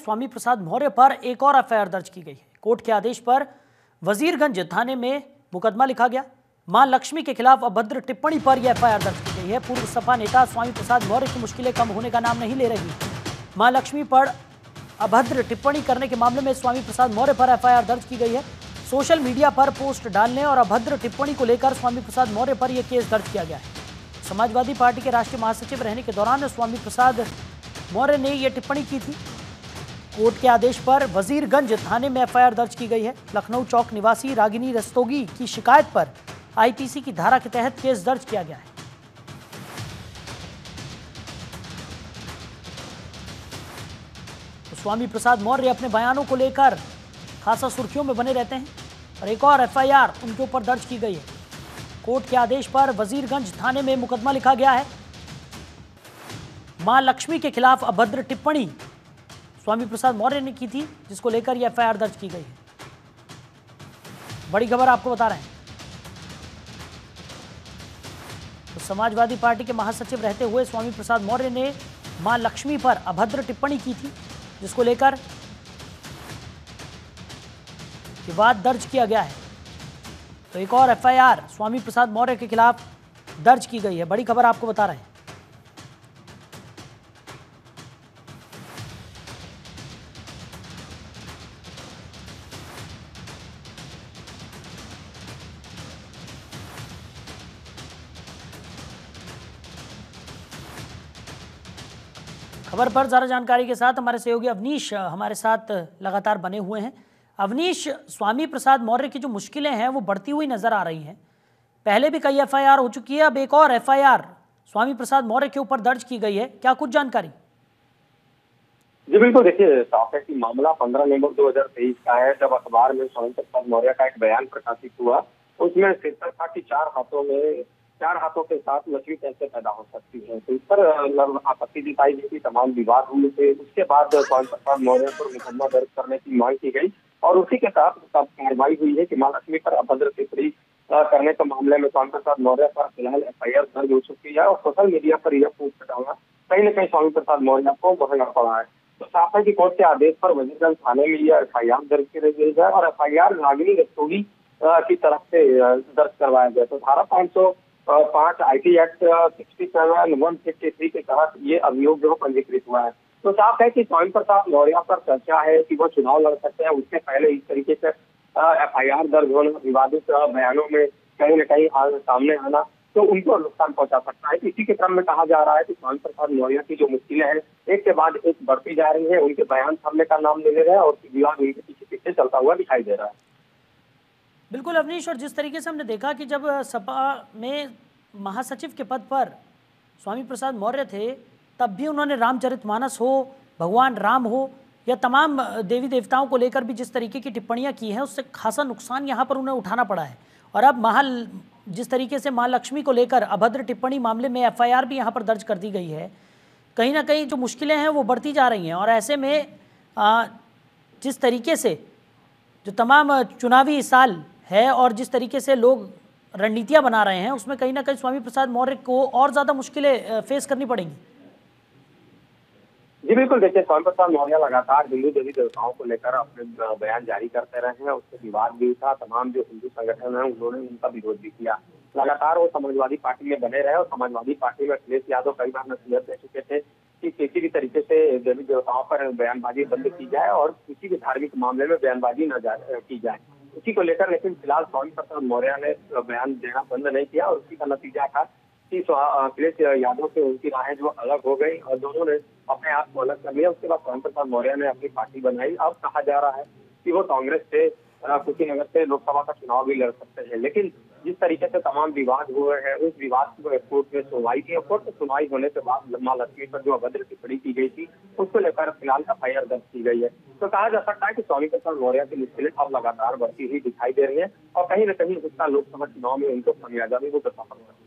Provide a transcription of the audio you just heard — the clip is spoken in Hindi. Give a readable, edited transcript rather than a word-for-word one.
स्वामी प्रसाद मौर्य पर एक और एफआईआर दर्ज की गई है। कोर्ट के आदेश पर वजीरगंज थाने में मुकदमा लिखा गया। मां लक्ष्मी के खिलाफ अभद्र टिप्पणी पर यह एफआईआर दर्ज की गई है। पूर्व सपा नेता स्वामी प्रसाद मौर्य की मुश्किलें कम होने का नाम नहीं ले रही। मां लक्ष्मी पर अभद्र टिप्पणी करने के मामले में स्वामी प्रसाद मौर्य पर एफआईआर दर्ज की गई है। सोशल मीडिया पर पोस्ट डालने और अभद्र टिप्पणी को लेकर स्वामी प्रसाद मौर्य पर यह केस दर्ज किया गया है। समाजवादी पार्टी के राष्ट्रीय महासचिव रहने के दौरान स्वामी प्रसाद मौर्य ने यह टिप्पणी की थी। कोर्ट के आदेश पर वजीरगंज थाने में एफआईआर दर्ज की गई है। लखनऊ चौक निवासी रागिनी रस्तोगी की शिकायत पर आईपीसी की धारा के तहत केस दर्ज किया गया है। तो स्वामी प्रसाद मौर्य अपने बयानों को लेकर खासा सुर्खियों में बने रहते हैं और एक और एफआईआर उनके ऊपर दर्ज की गई है। कोर्ट के आदेश पर वजीरगंज थाने में मुकदमा लिखा गया है। मां लक्ष्मी के खिलाफ अभद्र टिप्पणी स्वामी प्रसाद मौर्य ने की थी, जिसको लेकर यह एफआईआर दर्ज की गई है। बड़ी खबर आपको बता रहे हैं। तो समाजवादी पार्टी के महासचिव रहते हुए स्वामी प्रसाद मौर्य ने मां लक्ष्मी पर अभद्र टिप्पणी की थी, जिसको लेकर विवाद दर्ज किया गया है। तो एक और एफआईआर स्वामी प्रसाद मौर्य के खिलाफ दर्ज की गई है। बड़ी खबर आपको बता रहे हैं। खबर पर ज़्यादा जानकारी के साथ हमारे सहयोगी अवनीश हमारे साथ लगातार बने हुए हैं। अवनीश, स्वामी प्रसाद मौर्य की जो मुश्किलें हैं वो बढ़ती हुई नजर आ रही हैं। पहले भी कई एफआईआर हो चुकी है, अब एक और एफआईआर स्वामी प्रसाद मौर्य के ऊपर दर्ज की गई है। क्या कुछ जानकारी? जी बिल्कुल, देखिए साफ है कि मामला 15 नवंबर 2023 का है, जब अखबार में स्वामी प्रसाद मौर्य का एक बयान प्रकाशित हुआ। उसमें शीर्षक था कि चार हाथों के साथ लक्ष्मी कैसे पैदा हो सकती है। तो इस पर आपत्ति जताई गई थी, तमाम विवाद हुए थे। उसके बाद स्वामी प्रसाद मौर्य पर मुकदमा दर्ज करने की मांग की गई और उसी के साथ कार्रवाई हुई है कि मां लक्ष्मी पर अभद्र टिप्पणी करने के मामले में स्वामी प्रसाद मौर्य पर फिलहाल एफआईआर दर्ज हो चुकी है और सोशल मीडिया पर यह पोस्ट डालना कहीं न कहीं स्वामी प्रसाद मौर्य को महंगा पड़ा है। तो साफ है कि कोर्ट के आदेश पर वजीरगंज थाने में यह एफआईआर दर्ज की गई है और एफआईआर रागिनी रस्तोगी की तरफ से दर्ज करवाया गया। तो धारा 505 आईटी एक्ट 67(1) के तहत ये अभियोग जो पंजीकृत हुआ है। तो साफ है कि स्वामी प्रसाद मौर्य पर चर्चा है कि वो चुनाव लड़ सकते हैं। उससे पहले इस तरीके से एफआईआर दर्ज होना, विवादित बयानों में कहीं न कहीं सामने आना तो उनको नुकसान पहुंचा सकता है। इसी के क्रम में कहा जा रहा है कि स्वामी प्रसाद मौर्य की जो मुश्किलें हैं एक के बाद एक बढ़ती जा रही है। उनके बयान थमने का नाम ले रहे हैं और विवाद उनके पीछे पीछे चलता हुआ दिखाई दे रहा है। बिल्कुल अवनीश, और जिस तरीके से हमने देखा कि जब सपा में महासचिव के पद पर स्वामी प्रसाद मौर्य थे, तब भी उन्होंने रामचरितमानस हो, भगवान राम हो या तमाम देवी देवताओं को लेकर भी जिस तरीके की टिप्पणियां की हैं, उससे खासा नुकसान यहाँ पर उन्हें उठाना पड़ा है। और अब जिस तरीके से मां लक्ष्मी को लेकर अभद्र टिप्पणी मामले में एफआईआर भी यहाँ पर दर्ज कर दी गई है। कहीं ना कहीं जो मुश्किलें हैं वो बढ़ती जा रही हैं और ऐसे में जिस तरीके से जो तमाम चुनावी साल है और जिस तरीके से लोग रणनीतियां बना रहे हैं, उसमें कहीं ना कहीं स्वामी प्रसाद मौर्य को और ज़्यादा मुश्किलें फेस करनी पड़ेंगी। जी बिल्कुल, देखिए स्वामी प्रसाद मौर्य लगातार हिंदू देवी देवताओं को लेकर अपने बयान जारी करते रहे हैं। उससे विवाद भी था, तमाम जो हिंदू संगठन है उन्होंने उनका विरोध भी किया। लगातार वो समाजवादी पार्टी में बने रहे और समाजवादी पार्टी में अखिलेश यादव कई बार नसीहत दे चुके थे कि किसी भी तरीके से देवी देवताओं पर बयानबाजी बंद की जाए और किसी भी धार्मिक मामले में बयानबाजी न की जाए। उसी को लेकर लेकिन फिलहाल स्वामी प्रसाद मौर्य ने बयान देना बंद नहीं किया और उसी का नतीजा था कि अखिलेश यादव से उनकी राहें जो अलग हो गई और दोनों ने अपने आप को अलग कर लिया। उसके बाद स्वामी प्रसाद मौर्य ने अपनी पार्टी बनाई। अब कहा जा रहा है कि वो कांग्रेस से कुशीनगर से लोकसभा का चुनाव भी लड़ सकते हैं। लेकिन जिस तरीके से तमाम विवाद हुए हैं, उस विवाद को कोर्ट में सुनवाई की और कोर्ट में सुनवाई होने के बाद मां लक्ष्मी पर जो अभद्र टिप्पणी की गई थी उसको लेकर फिलहाल एफआईआर दर्ज की गई है। तो कहा जा सकता है कि स्वामी प्रसाद मौर्य की मुश्किलें अब लगातार बढ़ती हुई दिखाई दे रही है और कहीं न कहीं उसका लोकसभा चुनाव में उनको खामियाजा भी वो बता सकता है।